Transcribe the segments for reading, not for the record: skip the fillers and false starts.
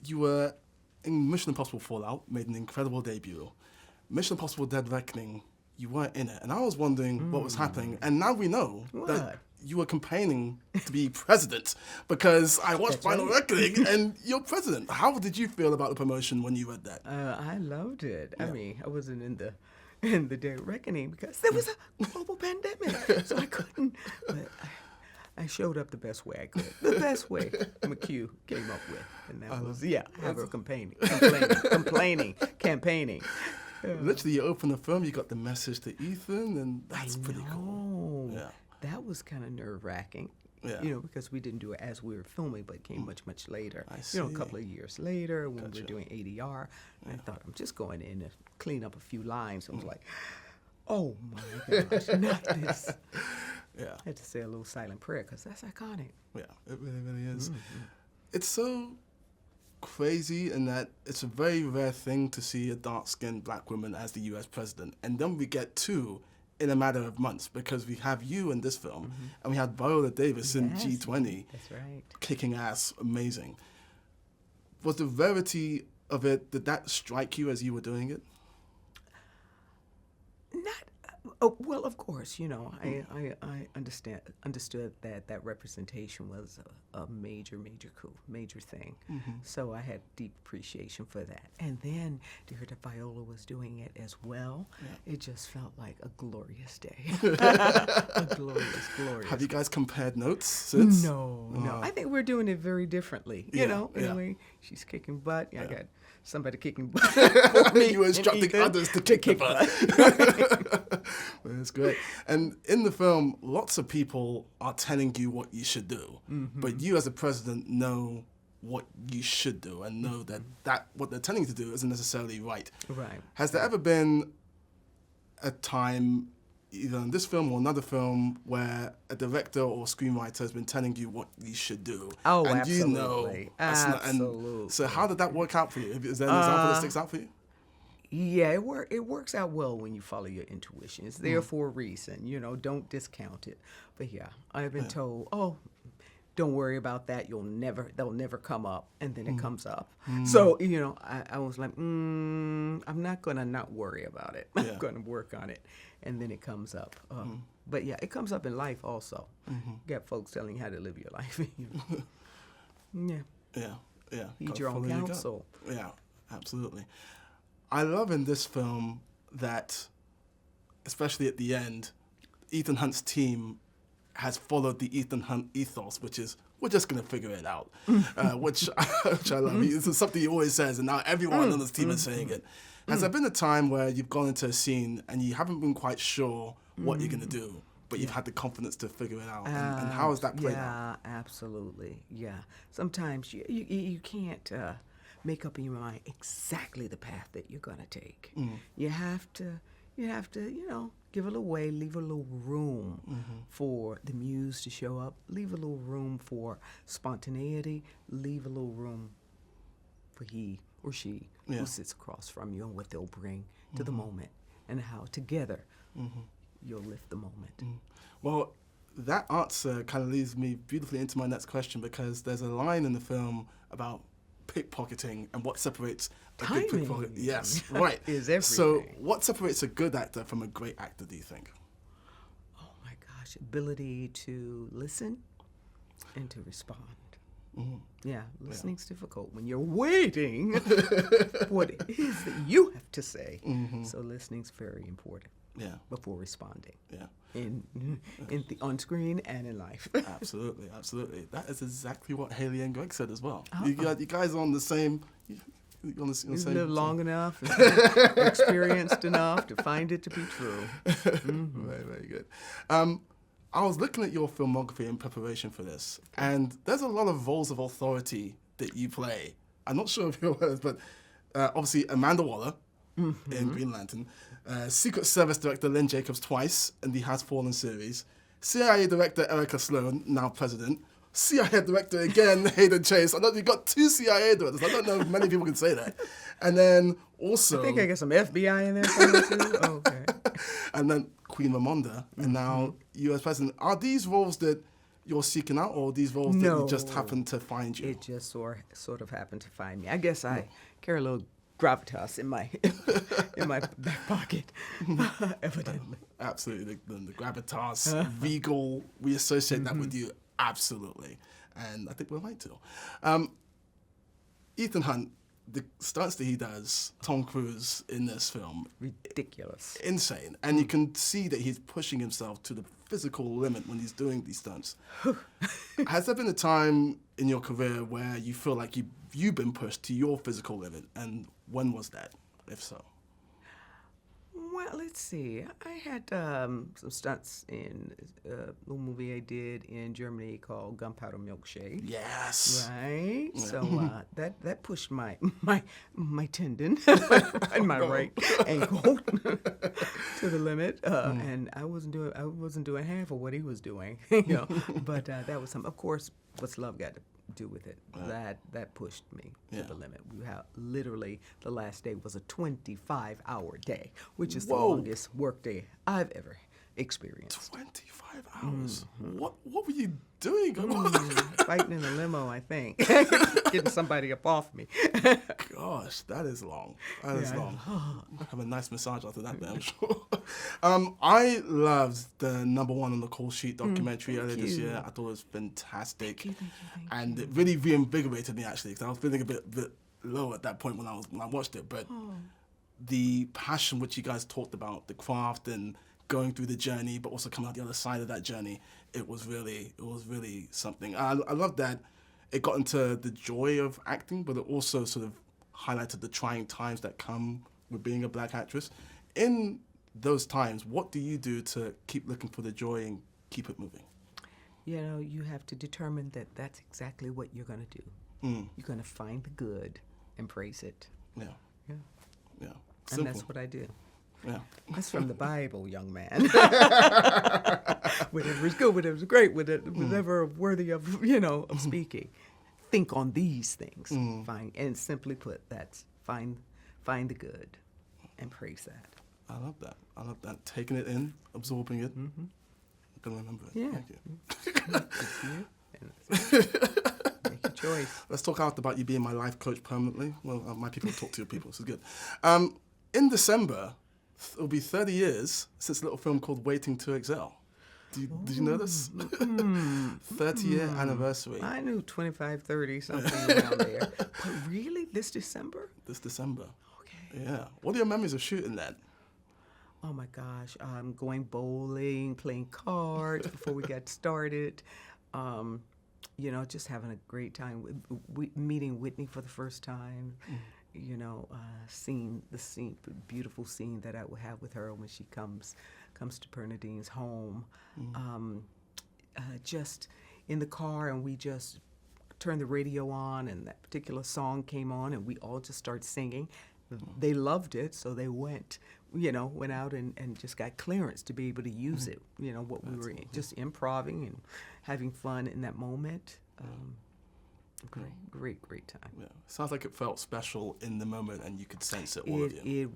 you were in Mission Impossible Fallout, made an incredible debut. Mission Impossible Dead Reckoning, you weren't in it. And I was wondering what was happening. And now we know that you were campaigning to be president, because I watched Final Reckoning and you're president. How did you feel about the promotion when you read that? I loved it. I mean, I wasn't in the Dead Reckoning because there was a global pandemic, so I couldn't. But I showed up the best way I could, the best way McHugh came up with, and that was campaigning. Literally, you open the film, you got the message to Ethan, and that's pretty cool. Yeah. That was kind of nerve-wracking, Yeah. Because we didn't do it as we were filming, but it came much, much later. I see. A couple of years later when we were doing ADR, I thought, I'm just going in to clean up a few lines. I was like, oh my gosh, not this. Yeah. I had to say a little silent prayer because that's iconic. Yeah, it really, really is. It's so crazy in that it's a very rare thing to see a dark-skinned black woman as the U.S. president. And then we get two in a matter of months, because we have you in this film, and we had Viola Davis in G20. That's right. Kicking ass, amazing. Was the rarity of it, did that strike you as you were doing it? Well, of course, I understood that representation was a major coup, major thing. So I had deep appreciation for that. And then to hear that Viola was doing it as well, it just felt like a glorious day. A glorious. Have you guys compared notes since? No. I think we're doing it very differently, Anyway, she's kicking butt. I got somebody kicking butt for me. You were instructing others to kick the butt. Well, that's great. And in the film, lots of people are telling you what you should do. But you as a president know what you should do and know that what they're telling you to do isn't necessarily right. Right. Has there ever been a time, either in this film or another film, where a director or screenwriter has been telling you what you should do? Oh, and absolutely. You know absolutely. So how did that work out for you? Is there an example that sticks out for you? Yeah, it works out well when you follow your intuition. It's there for a reason, don't discount it. But yeah, I've been told, don't worry about that. They'll never come up, and then it comes up. So I was like, I'm not gonna not worry about it. I'm gonna work on it, and then it comes up. But yeah, it comes up in life also. You got folks telling you how to live your life. Yeah. Heed your own counsel. Yeah, absolutely. I love in this film that, especially at the end, Ethan Hunt's team has followed the Ethan Hunt ethos, which is, we're just going to figure it out, which I love. This is something he always says, and now everyone on this team is saying it. Has there been a time where you've gone into a scene and you haven't been quite sure what you're going to do, but you've had the confidence to figure it out? And how has that played out? Yeah, absolutely. Yeah. Sometimes you can't make up in your mind exactly the path that you're going to take. You have to, give a little way, leave a little room for the muse to show up, leave a little room for spontaneity, leave a little room for he or she who sits across from you and what they'll bring to the moment, and how together you'll lift the moment. Well, that answer kind of leads me beautifully into my next question, because there's a line in the film about pickpocketing and what separates a good pickpocket. Yes, right. Is everything. So what separates a good actor from a great actor, do you think? Oh my gosh, ability to listen and to respond. Yeah, listening's difficult when you're waiting for what it is that you have to say. So listening's very important. Yeah. Before responding. Yeah. On screen and in life. Absolutely. That is exactly what Haley and Greg said as well. You guys are on the same. You've lived long enough, experienced enough to find it to be true. Very, very good. I was looking at your filmography in preparation for this, and there's a lot of roles of authority that you play. I'm not sure if you're aware, but obviously Amanda Waller in Green Lantern, Secret Service Director Lynn Jacobs twice in the Has Fallen series, CIA Director Erica Sloan, now President, CIA Director again, Hayden Chase. I know you've got 2 CIA directors. I don't know if many people can say that. And then also... I think I got some FBI in there somewhere too. Oh, okay. And then Queen Ramonda, and now U.S. President. Are these roles that you're seeking out, or these roles that just happen to find you? It just sort of happened to find me. I guess I carry a little gravitas in my in my back pocket, evidently. Absolutely, the gravitas, regal, we associate that with you, absolutely. And I think we're right to. Ethan Hunt, the stunts that he does, Tom Cruise in this film, Ridiculous. Insane. And you can see that he's pushing himself to the physical limit when he's doing these stunts. Has there been a time in your career where you feel like you've been pushed to your physical limit? And when was that, if so? Well, let's see. I had some stunts in a little movie I did in Germany called Gunpowder Milkshake. Yes. Right. Yeah. So that pushed my tendon in my right ankle to the limit, and I wasn't doing half of what he was doing, But that was some. Of course, what's love got to do with it? That pushed me to the limit. We have literally the last day was a 25-hour day, which is the longest work day I've ever experienced. 25 hours. What were you doing? Fighting in a limo, I think. Getting somebody up off me. Gosh, that is long. That is long. Have a nice massage after that, I'm sure. I loved the number one on the call sheet documentary earlier this year. I thought it was fantastic. Thank you. And it really reinvigorated me, actually, because I was feeling a bit low at that point when I watched it. But the passion which you guys talked about, the craft and going through the journey, but also coming out the other side of that journey, it was really something. I love that it got into the joy of acting, but it also sort of highlighted the trying times that come with being a black actress. In those times, what do you do to keep looking for the joy and keep it moving? You have to determine that that's exactly what you're going to do. You're going to find the good and praise it. Yeah. And Simple. that's what I do. Yeah. That's from the Bible, young man. Whatever is good, whatever is great, whatever worthy of, of speaking. Think on these things. And simply put, that's find the good and praise that. I love that. Taking it in, absorbing it. I'm going to remember it. Yeah. Thank you. Make your choice. Let's talk out about you being my life coach permanently. Well, my people talk to your people, so it's good. In December, it'll be 30 years since a little film called Waiting to Excel. Did you know this? 30-year anniversary. I knew 25, 30, something around there. But really? This December? This December. Okay. Yeah. What are your memories of shooting that? Oh my gosh, going bowling, playing cards before we got started. Just having a great time, meeting Whitney for the first time. Seeing the beautiful scene that I will have with her when she comes to Bernadine's home. Just in the car, and we just turned the radio on, and that particular song came on, and we all just started singing. They loved it, so they went out and just got clearance to be able to use it. What we were just improvising and having fun in that moment. Great time. Yeah, sounds like it felt special in the moment, and you could sense it. All of you.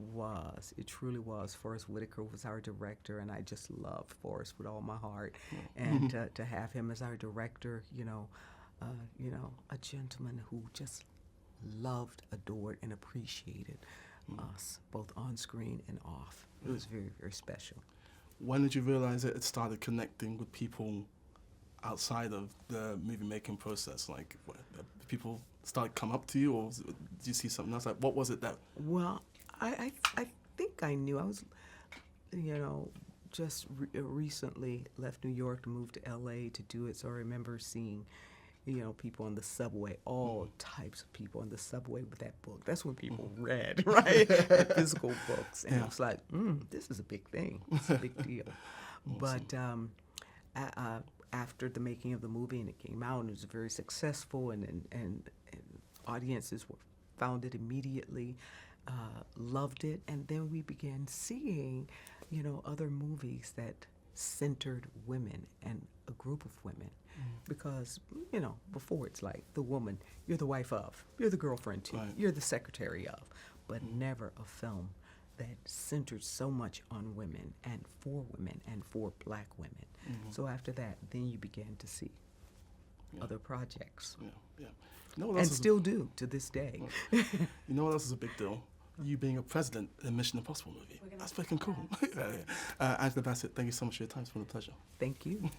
It truly was. Forrest Whitaker was our director, and I just loved Forrest with all my heart. And to have him as our director, a gentleman who just loved, adored, and appreciated us, both on screen and off. It was very, very special. When did you realize that it started connecting with people outside of the movie-making process? Like, people started come up to you, or did you see something else? Like, what was it that... Well, I think I knew. I was, just recently left New York to move to L.A. to do it, so I remember seeing people on the subway, all types of people on the subway with that book. That's when people read, right? Physical books. And I was like, this is a big thing. It's a big deal. Awesome. But after the making of the movie, and it came out, and it was very successful, and audiences found it immediately, loved it, and then we began seeing, other movies that centered women and a group of women. Because, before it's like the woman, you're the wife of, you're the girlfriend to, you're the secretary of, but never a film that centered so much on women and for black women. So after that, then you began to see other projects. Yeah, yeah. You know what else And is still do to this day. you know what else is a big deal? You being a president in a Mission Impossible movie. That's freaking cool. Angela Bassett, thank you so much for your time. It's been a pleasure. Thank you.